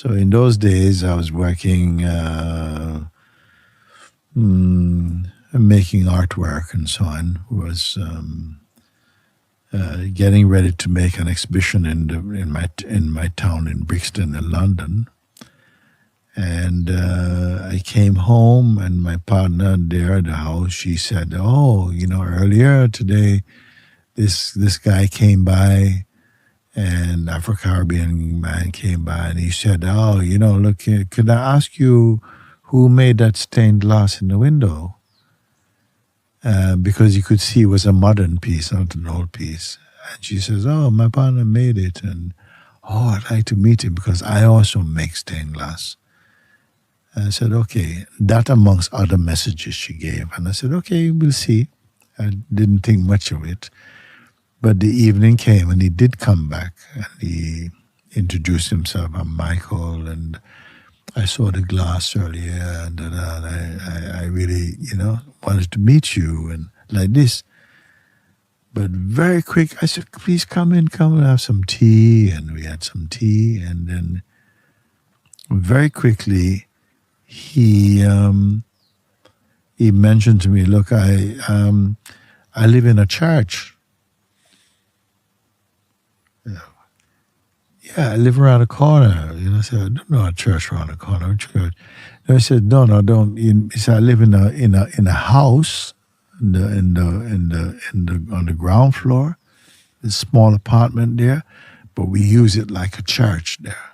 So in those days, I was working, making artwork and so on. Was getting ready to make an exhibition in my town in Brixton in London. And I came home, and my partner there at the house, she said, "Oh, earlier today, this guy came by, and Afro-Caribbean man came by, and he said, 'Oh, look, could I ask you who made that stained glass in the window?' Because you could see it was a modern piece, not an old piece." And she says, "Oh, my partner made it, and I'd like to meet him because I also make stained glass." And I said, "Okay," that amongst other messages she gave. And I said, "Okay, we'll see." I didn't think much of it. But the evening came, and he did come back, and he introduced himself. "I'm Michael, and I saw the glass earlier, and I really, wanted to meet you," and like this. But very quick, I said, "Please come and have some tea," and we had some tea, and then very quickly, he mentioned to me, "Look, I live in a church." "Yeah, I live around the corner." I said, "I don't know a church around the corner. Which church?" And I said, "No, don't." He said, "I live in a house on the ground floor, a small apartment there, but we use it like a church there."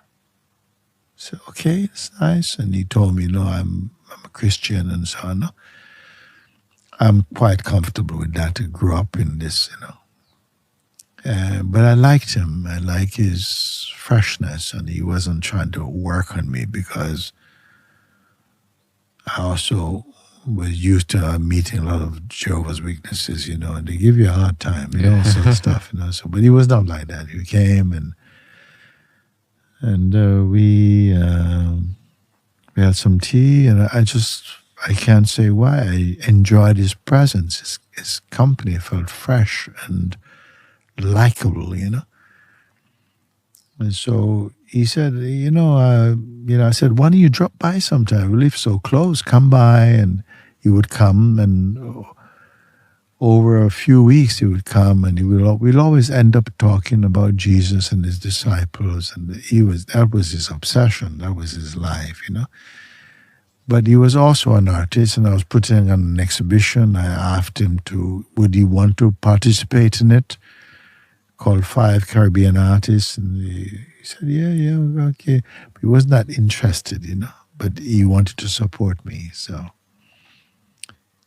I said, "Okay, it's nice." And he told me, I'm a Christian and so on. I'm quite comfortable with that. I grew up in this, but I liked him. I like his freshness, and he wasn't trying to work on me because I also was used to meeting a lot of Jehovah's Witnesses, and they give you a hard time, all sort of stuff, So, but he was not like that. He came and we had some tea, and I can't say why. I enjoyed his presence. His company felt fresh and likable, And so he said, I said, "Why don't you drop by sometime? We live so close. Come by." And he would come, and over a few weeks he would come, and we'll always end up talking about Jesus and his disciples, and that was his obsession. That was his life, But he was also an artist, and I was putting on an exhibition. I asked him would he want to participate in it, called 5 Caribbean Artists, and he said, yeah, okay. But he was not interested, but he wanted to support me, so.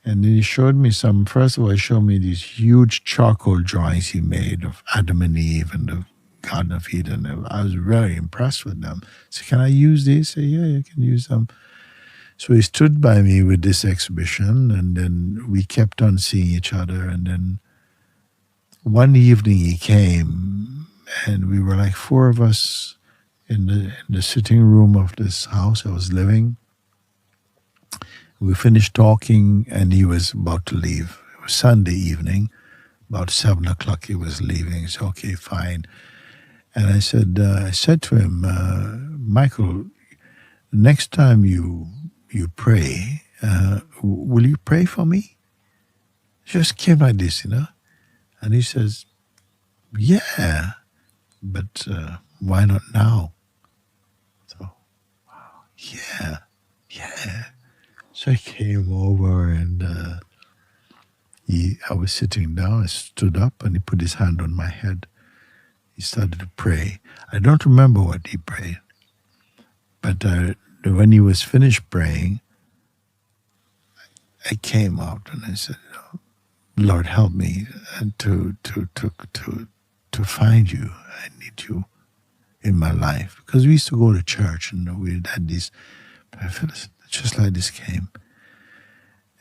And then he showed me first of all, he showed me these huge charcoal drawings he made of Adam and Eve and the Garden of Eden. I was very impressed with them. So, "Can I use these?" I said, "Yeah, you can use them." So he stood by me with this exhibition, and then we kept on seeing each other. And then one evening he came, and we were like 4 of us in the sitting room of this house I was living. We finished talking, and he was about to leave. It was Sunday evening, about 7 o'clock he was leaving. So, "Okay, fine." And I said to him, "Michael, next time you pray, will you pray for me?" It just came like this, And he says, "Yeah, but why not now?" So, wow, yeah. So he came over, and I was sitting down. I stood up, and he put his hand on my head. He started to pray. I don't remember what he prayed, but when he was finished praying, I came out and I said, "Lord, help me to find you. I need you in my life." Because we used to go to church, and we had these. But I felt just like this came.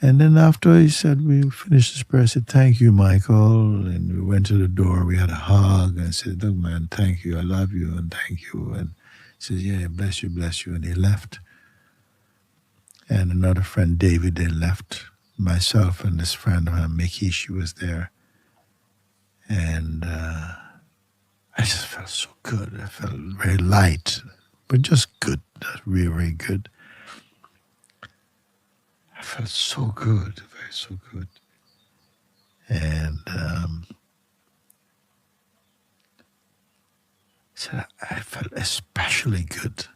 And then after he said, we finished this prayer, I said, "Thank you, Michael." And we went to the door, we had a hug, and I said, "Look, man, thank you, I love you, and thank you." And he said, "Yeah, bless you, and he left. And another friend, David, they left. Myself and this friend of mine, Mickey, she was there. And I just felt so good. I felt very light, but just good, really, very good. I felt so good, so good. And so I felt especially good,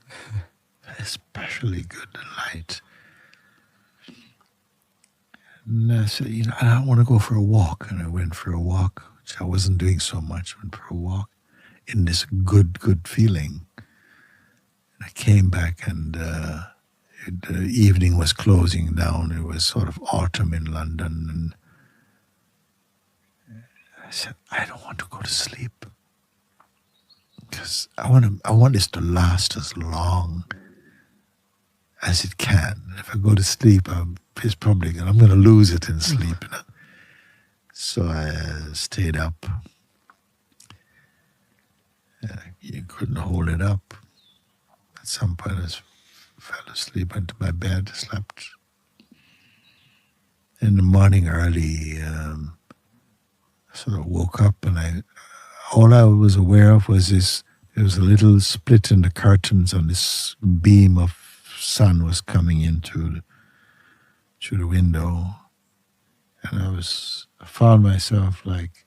light. And I said, I want to go for a walk. And I went for a walk, which I wasn't doing so much. Went for a walk in this good feeling. And I came back and the evening was closing down. It was sort of autumn in London. And I said, I don't want to go to sleep. Because I want this to last as long as it can. If I go to sleep, I'm going to lose it in sleep. So I stayed up. You couldn't hold it up. At some point, I fell asleep, went to my bed, slept. In the morning early, I sort of woke up, and all I was aware of was there was a little split in the curtains, and this beam of sun was coming in through the window, and I found myself like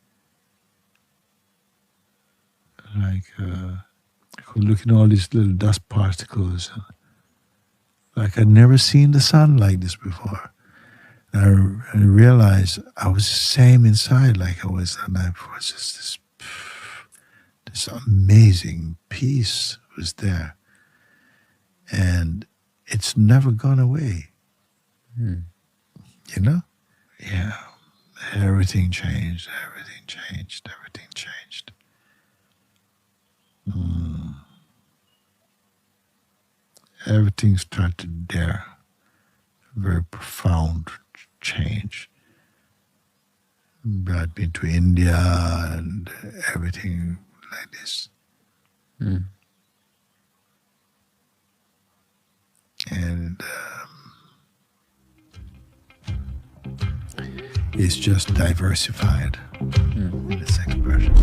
looking at all these little dust particles, like I'd never seen the sun like this before. And I realized I was the same inside, like I was, and I was just this amazing peace was there, and it's never gone away. Yeah, everything changed. Everything started there. Very profound change. Brought me to India and everything like this. And it's just diversified in this expression.